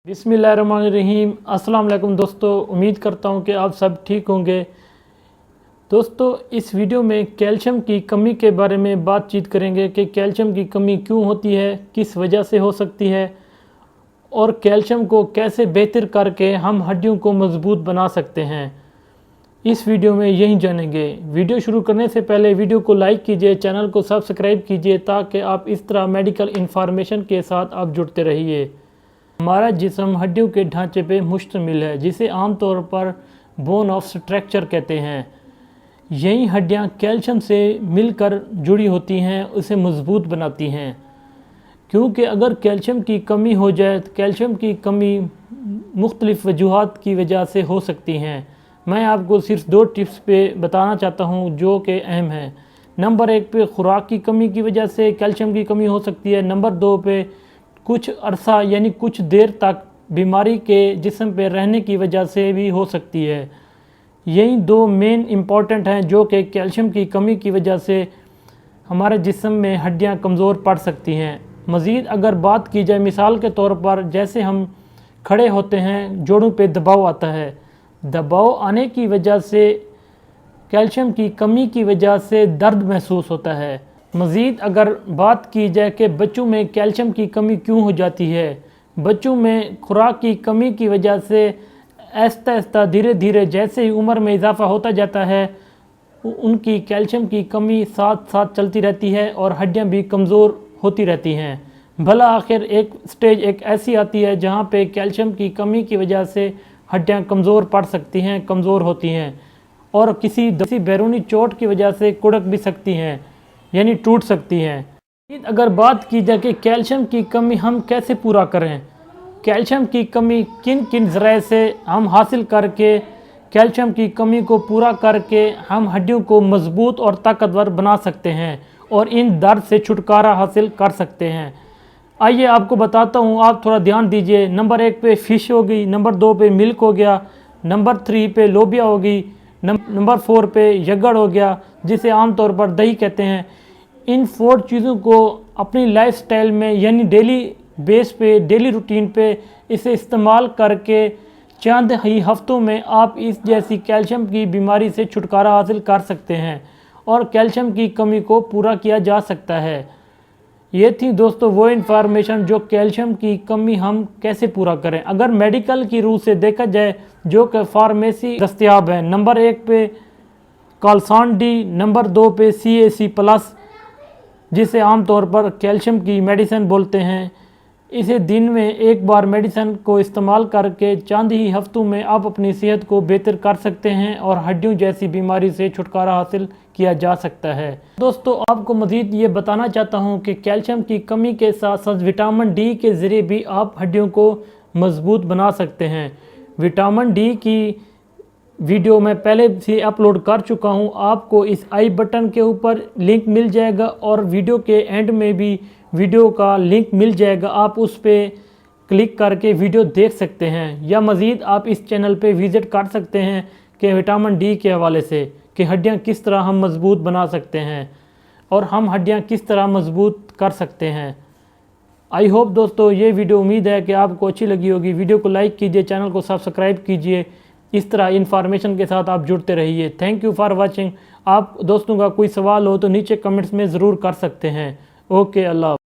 बिस्मिल्लाहिर्रहमानिर्रहीम। अस्सलाम वालेकुम दोस्तों, उम्मीद करता हूँ कि आप सब ठीक होंगे। दोस्तों, इस वीडियो में कैल्शियम की कमी के बारे में बातचीत करेंगे कि कैल्शियम की कमी क्यों होती है, किस वजह से हो सकती है और कैल्शियम को कैसे बेहतर करके हम हड्डियों को मजबूत बना सकते हैं। इस वीडियो में यही जानेंगे। वीडियो शुरू करने से पहले वीडियो को लाइक कीजिए, चैनल को सब्सक्राइब कीजिए ताकि आप इस तरह मेडिकल इन्फॉर्मेशन के साथ आप जुड़ते रहिए। हमारा जिस्म हड्डियों के ढांचे पे मुश्तमिल है, जिसे आमतौर पर बोन ऑफ स्ट्रक्चर कहते हैं। यही हड्डियां कैल्शियम से मिलकर जुड़ी होती हैं, उसे मजबूत बनाती हैं। क्योंकि अगर कैल्शियम की कमी हो जाए तो कैल्शियम की कमी मुख्तलिफ़ वजूहात की वजह से हो सकती हैं। मैं आपको सिर्फ 2 टिप्स पे बताना चाहता हूँ जो कि अहम है। नंबर 1 पे खुराक की कमी की वजह से कैल्शियम की कमी हो सकती है। नंबर 2 पे कुछ अरसा यानी कुछ देर तक बीमारी के जिस्म पे रहने की वजह से भी हो सकती है। यही 2 मेन इम्पॉर्टेंट हैं जो कि कैल्शियम की कमी की वजह से हमारे जिस्म में हड्डियां कमज़ोर पड़ सकती हैं। मज़ीद अगर बात की जाए, मिसाल के तौर पर जैसे हम खड़े होते हैं, जोड़ों पे दबाव आता है। दबाव आने की वजह से कैल्शियम की कमी की वजह से दर्द महसूस होता है। मज़ीद अगर बात की जाए कि बच्चों में कैल्शियम की कमी क्यों हो जाती है, बच्चों में खुराक की कमी की वजह से आहिस्ता आहिस्ता धीरे धीरे जैसे ही उम्र में इजाफ़ा होता जाता है, उनकी कैल्शियम की कमी साथ साथ चलती रहती है और हड्डियां भी कमज़ोर होती रहती हैं। भला आखिर एक स्टेज एक ऐसी आती है जहां पे कैल्शियम की कमी की वजह से हड्डियां कमज़ोर पड़ सकती हैं, कमज़ोर होती हैं और किसी बैरूनी चोट की वजह से कुड़क भी सकती हैं, यानी टूट सकती हैं। अगर बात की जाए कि कैल्शियम की कमी हम कैसे पूरा करें, कैल्शियम की कमी किन किन ज़राए से हम हासिल करके कैल्शियम की कमी को पूरा करके हम हड्डियों को मजबूत और ताकतवर बना सकते हैं और इन दर्द से छुटकारा हासिल कर सकते हैं। आइए आपको बताता हूँ, आप थोड़ा ध्यान दीजिए। नंबर 1 पे फ़िश हो गई, नंबर 2 पे मिल्क हो गया, नंबर 3 पे लोबिया हो गई, नंबर 4 पे यगड़ हो गया, जिसे आमतौर पर दही कहते हैं। इन 4 चीज़ों को अपनी लाइफस्टाइल में यानी डेली बेस पे, डेली रूटीन पे इसे इस्तेमाल करके चंद ही हफ्तों में आप इस जैसी कैल्शियम की बीमारी से छुटकारा हासिल कर सकते हैं और कैल्शियम की कमी को पूरा किया जा सकता है। ये थी दोस्तों वो इन्फॉर्मेशन जो कैल्शियम की कमी हम कैसे पूरा करें। अगर मेडिकल की रूह से देखा जाए जो कि फार्मेसी दस्तयाब है, नंबर 1 पे काल्सान डी, नंबर 2 पे CAC+, जिसे आमतौर पर कैल्शियम की मेडिसिन बोलते हैं। इसे दिन में 1 बार मेडिसिन को इस्तेमाल करके चंद ही हफ्तों में आप अपनी सेहत को बेहतर कर सकते हैं और हड्डियों जैसी बीमारी से छुटकारा हासिल किया जा सकता है। दोस्तों, आपको मज़ीद ये बताना चाहता हूँ कि कैल्शियम की कमी के साथ साथ विटामिन डी के ज़रिए भी आप हड्डियों को मजबूत बना सकते हैं। विटामिन डी की वीडियो मैं पहले से अपलोड कर चुका हूँ, आपको इस आई बटन के ऊपर लिंक मिल जाएगा और वीडियो के एंड में भी वीडियो का लिंक मिल जाएगा। आप उस पर क्लिक करके वीडियो देख सकते हैं या मज़ीद आप इस चैनल पे विज़िट कर सकते हैं कि विटामिन डी के हवाले से कि हड्डियाँ किस तरह हम मजबूत बना सकते हैं और हम हड्डियाँ किस तरह मजबूत कर सकते हैं। आई होप दोस्तों ये वीडियो, उम्मीद है कि आपको अच्छी लगी होगी। वीडियो को लाइक कीजिए, चैनल को सब्सक्राइब कीजिए। इस तरह इन्फॉर्मेशन के साथ आप जुड़ते रहिए। Thank you for watching. आप दोस्तों का कोई सवाल हो तो नीचे कमेंट्स में ज़रूर कर सकते हैं। ओके, अल्लाह।